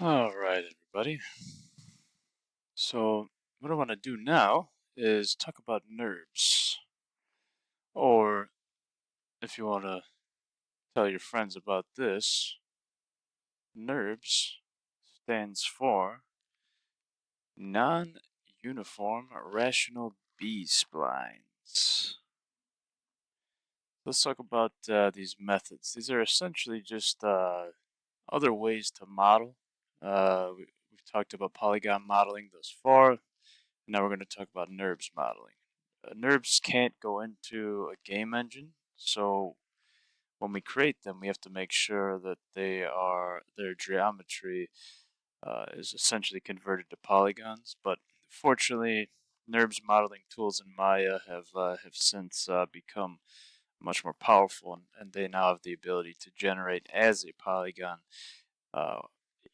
All right, everybody. So, what I want to do now is talk about Nurbs. Or, if you want to tell your friends about this, Nurbs stands for Non-Uniform Rational B-Splines. Let's talk about these methods. These are essentially just other ways to model. We've talked about polygon modeling thus far. Now we're going to talk about NURBS modeling. NURBS can't go into a game engine, so when we create them, we have to make sure that their geometry is essentially converted to polygons. But fortunately, NURBS modeling tools in Maya have since become much more powerful, and they now have the ability to generate as a polygon, uh,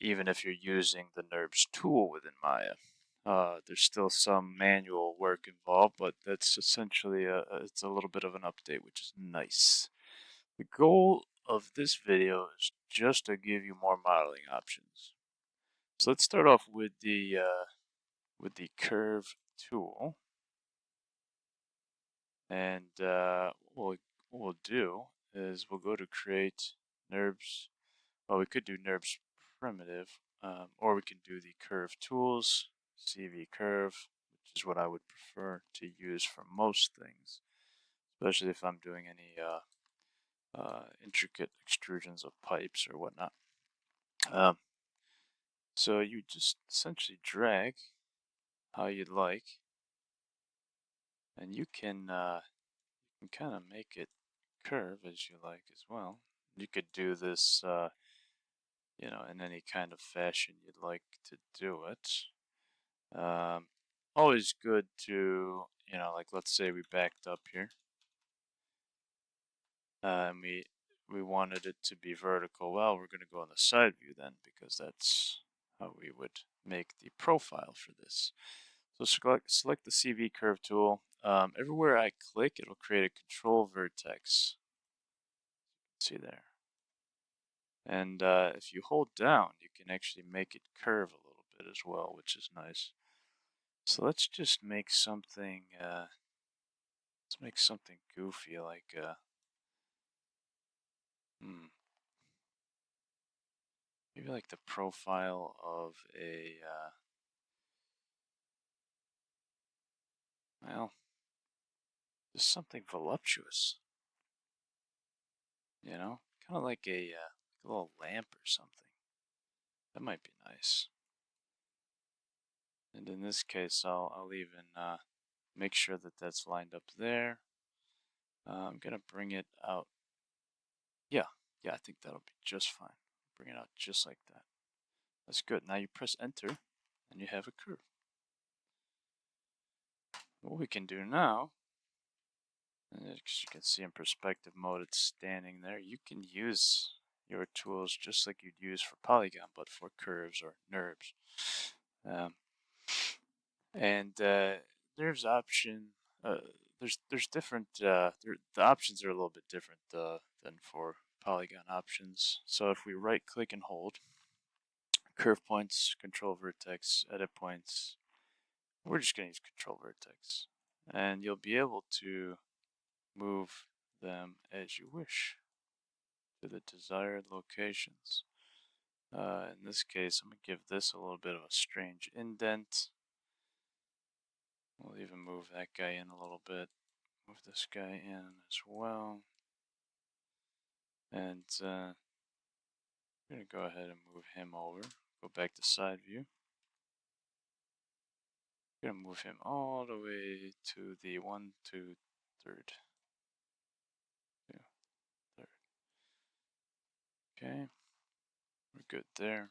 even if you're using the NURBS tool within Maya. There's still some manual work involved, but that's essentially it's a little bit of an update, which is nice. The goal of this video is just to give you more modeling options. So let's start off with the curve tool, and what we'll do is we'll go to create NURBS. Well, we could do NURBS primitive, or we can do the curve tools, CV curve, which is what I would prefer to use for most things, especially if I'm doing any intricate extrusions of pipes or whatnot. Um, so you just essentially drag how you'd like, and you can kind of make it curve as you like as well. You could do this, in any kind of fashion you'd like to do it. Always good to, like let's say we backed up here, and we wanted it to be vertical. Well, we're going to go on the side view then, because that's how we would make the profile for this. So select the CV curve tool. Everywhere I click, it'll create a control vertex. See there. And if you hold down, you can actually make it curve a little bit as well, which is nice. So let's just make something. Let's make something goofy, like maybe like the profile of a well, just something voluptuous. Kind of like a little lamp or something. That might be nice. And in this case, I'll even make sure that that's lined up there. I'm gonna bring it out. Yeah, I think that'll be just fine. Bring it out just like that. That's good. Now you press enter, and you have a curve. What we can do now, and as you can see in perspective mode, it's standing there. You can use your tools just like you'd use for polygon, but for curves or NURBS. Um, and there's option. There's different. The options are a little bit different than for polygon options. So if we right click and hold, curve points, control vertex, edit points. We're just going to use control vertex. And you'll be able to move them as you wish to the desired locations. In this case, I'm going to give this a little bit of a strange indent. We'll even move that guy in a little bit. Move this guy in as well. And I'm going to go ahead and move him over. Go back to side view. I'm going to move him all the way to the 1, 2, 3rd. Okay, we're good there.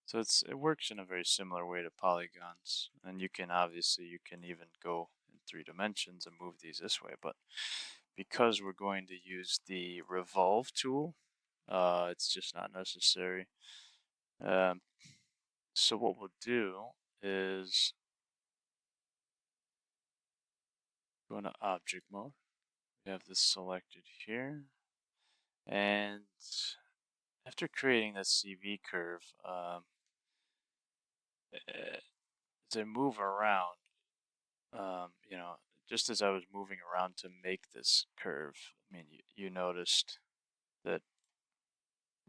So it works in a very similar way to polygons, and you can even go in 3 dimensions and move these this way, but because we're going to use the revolve tool, it's just not necessary. So what we'll do is go into object mode. We have this selected here, and after creating this CV curve, as I move around, you know, just as I was moving around to make this curve, I mean, you noticed that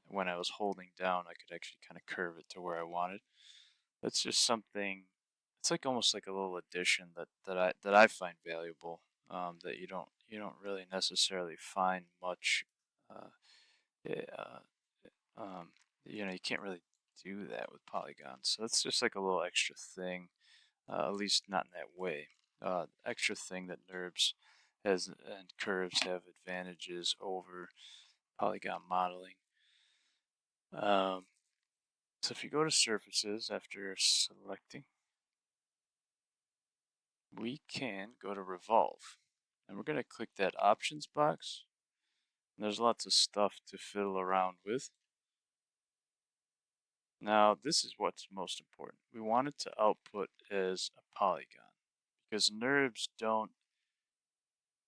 when I was holding down, I could actually kind of curve it to where I wanted. That's just something. It's like almost like a little addition that I find valuable. That you don't really necessarily find much. Uh, eh, um, you can't really do that with polygons. So it's just like a little extra thing. At least not in that way. Extra thing that NURBS has and curves have advantages over polygon modeling. So if you go to surfaces after selecting, we can go to revolve. And we're going to click that options box. And there's lots of stuff to fiddle around with. Now, this is what's most important. We want it to output as a polygon because NURBS don't,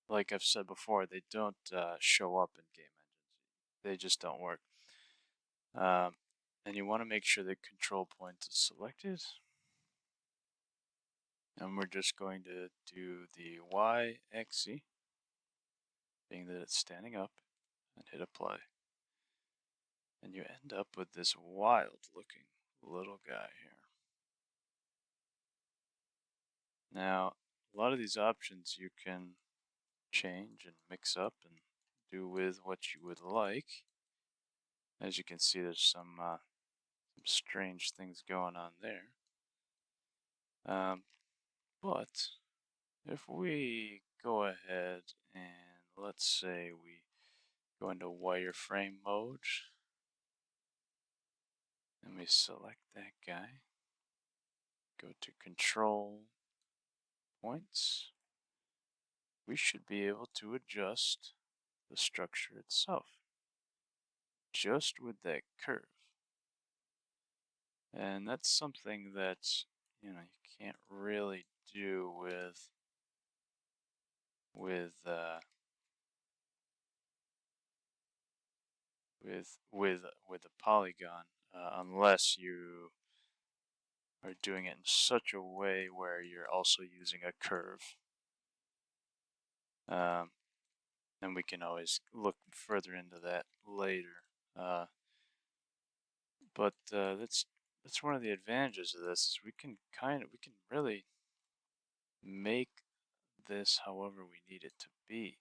like I've said before, they don't show up in game engines. They just don't work. And you want to make sure the control point is selected. And we're just going to do the Y axis, being that it's standing up, and hit apply. And you end up with this wild looking little guy here. Now, a lot of these options you can change and mix up and do with what you would like. As you can see, there's some strange things going on there. But if we go ahead and let's say we go into wireframe mode and we select that guy, go to control points, we should be able to adjust the structure itself just with that curve. And that's something that, you can't really do with uh, with a polygon unless you are doing it in such a way where you're also using a curve. Um, and we can always look further into that later. But that's one of the advantages of this is we can really make this however we need it to be.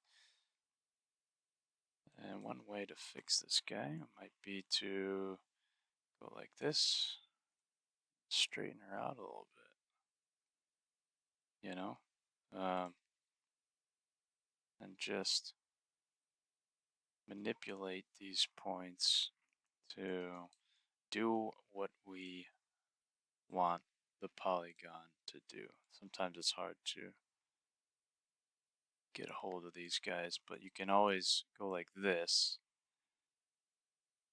And one way to fix this guy might be to go like this, straighten her out a little bit, and just manipulate these points to do what we want the polygon to do. Sometimes it's hard to get a hold of these guys, but you can always go like this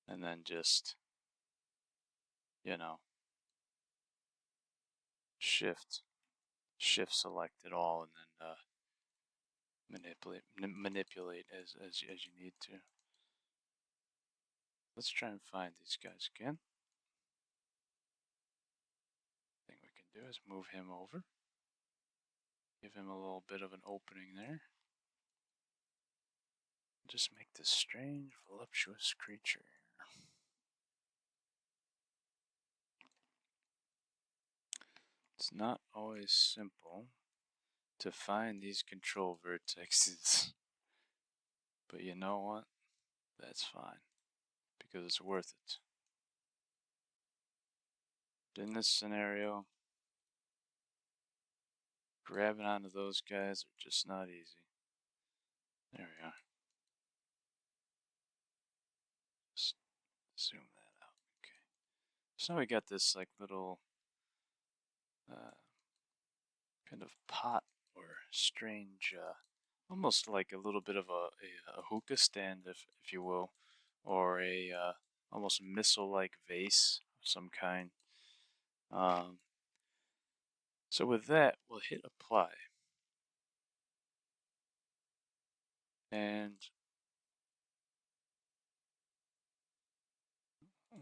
and then just, you know, shift select it all and then manipulate as you need to. Let's try and find these guys again. Thing we can do is move him over, give him a little bit of an opening there. Just make this strange, voluptuous creature. It's not always simple to find these control vertexes, but you know what? That's fine, because it's worth it. In this scenario, grabbing onto those guys are just not easy. There we are. Just zoom that out. Okay. So now we got this like little kind of pot or strange, almost like a little bit of a hookah stand, if you will, or a almost missile-like vase of some kind. So with that, we'll hit apply. And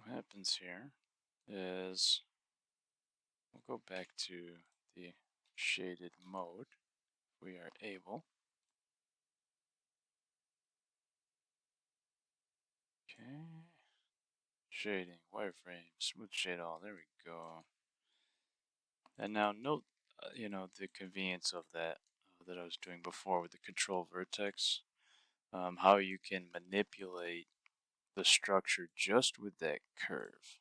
what happens here is we'll go back to the shaded mode. We are able. Okay. Shading, wireframe, smooth shade all. There we go. And now note, the convenience of that I was doing before with the control vertex. How you can manipulate the structure just with that curve.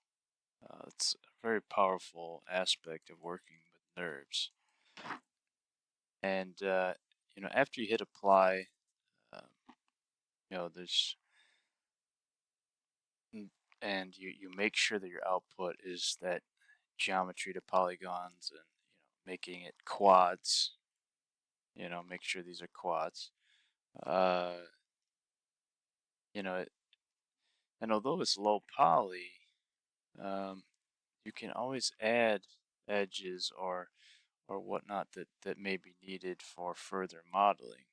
It's a very powerful aspect of working with Nurbs. And after you hit apply, um, there's and you make sure that your output is that geometry to polygons and making it quads. Make sure these are quads. Uh, you know, and although it's low poly, um, you can always add edges or whatnot that may be needed for further modeling.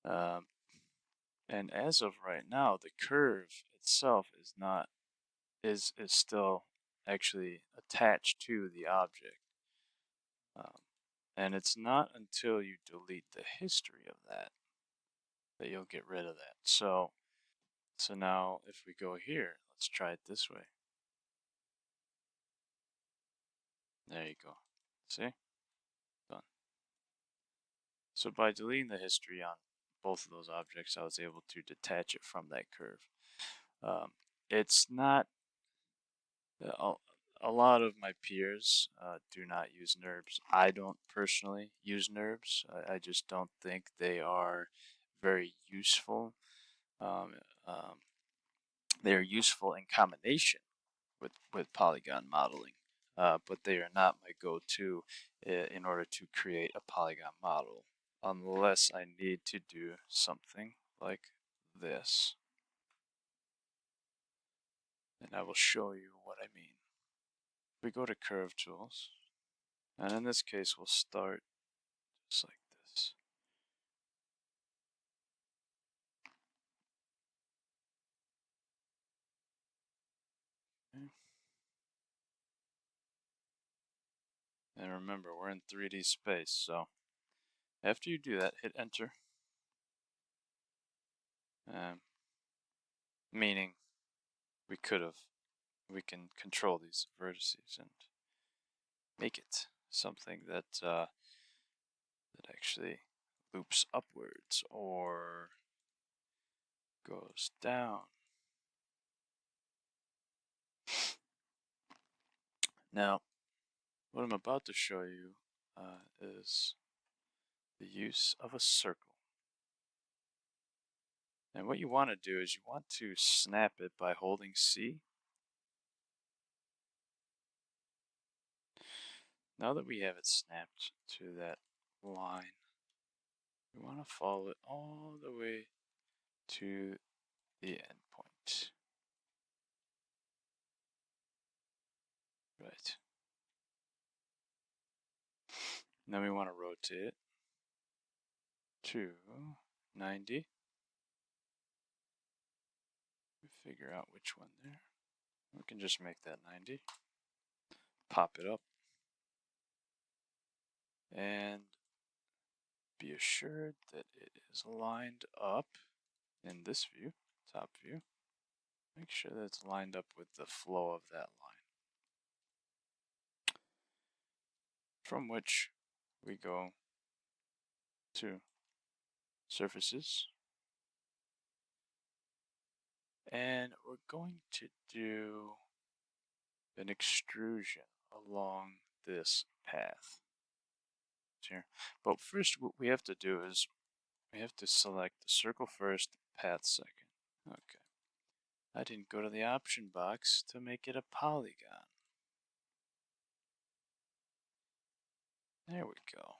Um, and as of right now, the curve itself is still actually attached to the object. Um, and it's not until you delete the history of that you'll get rid of that. So now if we go here, let's try it this way. There you go. See? Done. So by deleting the history on both of those objects, I was able to detach it from that curve. It's not a lot of my peers do not use Nurbs. I don't personally use Nurbs. I just don't think they are very useful. Um, um, they're useful in combination with polygon modeling, but they are not my go-to in order to create a polygon model, unless I need to do something like this. And I will show you what I mean. We go to Curve Tools, and in this case we'll start just like this. Okay. And remember, we're in 3D space, so after you do that, hit enter. Meaning we can control these vertices and make it something that actually loops upwards or goes down. Now, what I'm about to show you is the use of a circle. And what you want to do is you want to snap it by holding C. Now that we have it snapped to that line, we want to follow it all the way to the endpoint. Right. Then we want to rotate it to 90. We figure out which one there. We can just make that 90. Pop it up. And be assured that it is lined up in this view, top view. Make sure that it's lined up with the flow of that line. From which we go to surfaces. And we're going to do an extrusion along this path here. But first what we have to do is we have to select the circle first, path second. Okay. I didn't go to the option box to make it a polygon. There we go.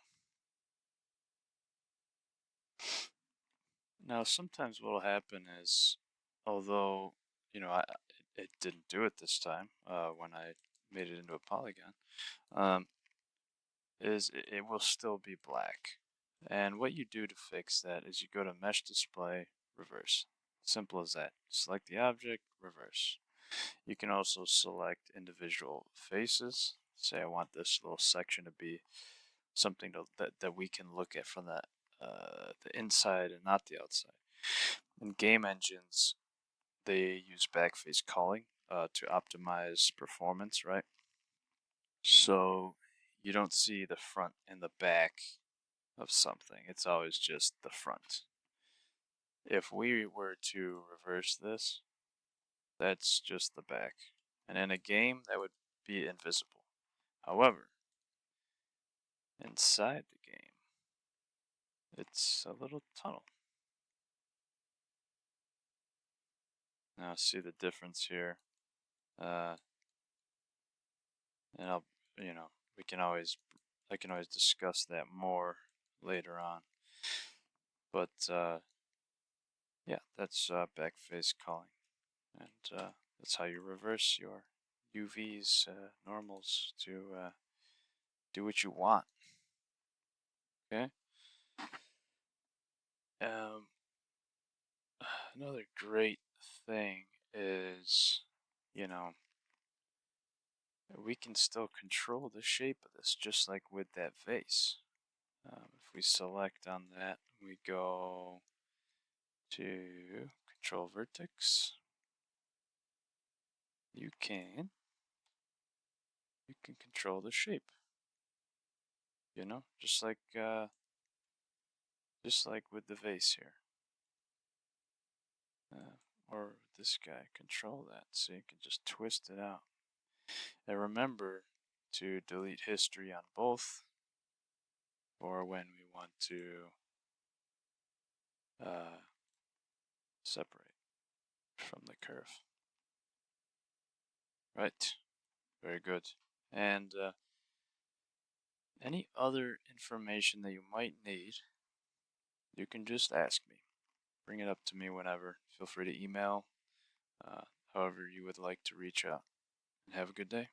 Now sometimes what will happen is, although, it didn't do it this time when I made it into a polygon, is it will still be black. And what you do to fix that is you go to Mesh Display, Reverse. Simple as that. Select the object, reverse. You can also select individual faces. Say I want this little section to be something that we can look at from the inside and not the outside. In game engines, they use backface calling to optimize performance, right? So you don't see the front and the back of something. It's always just the front. If we were to reverse this, that's just the back. And in a game, that would be invisible. However, inside the game, it's a little tunnel. Now see the difference here. Uh, and we can always, I can always discuss that more later on. But yeah, that's backface calling, and that's how you reverse your UVs, normals to do what you want. Okay. Um, Another great thing is, you know, we can still control the shape of this, just like with that vase. If we select on that, we go to control vertex. You can control the shape. Just like with the vase here, or this guy. Control that, so you can just twist it out. And remember to delete history on both, or when we want to separate from the curve. Right, very good. And any other information that you might need, you can just ask me. Bring it up to me whenever. Feel free to email, however you would like to reach out. And have a good day.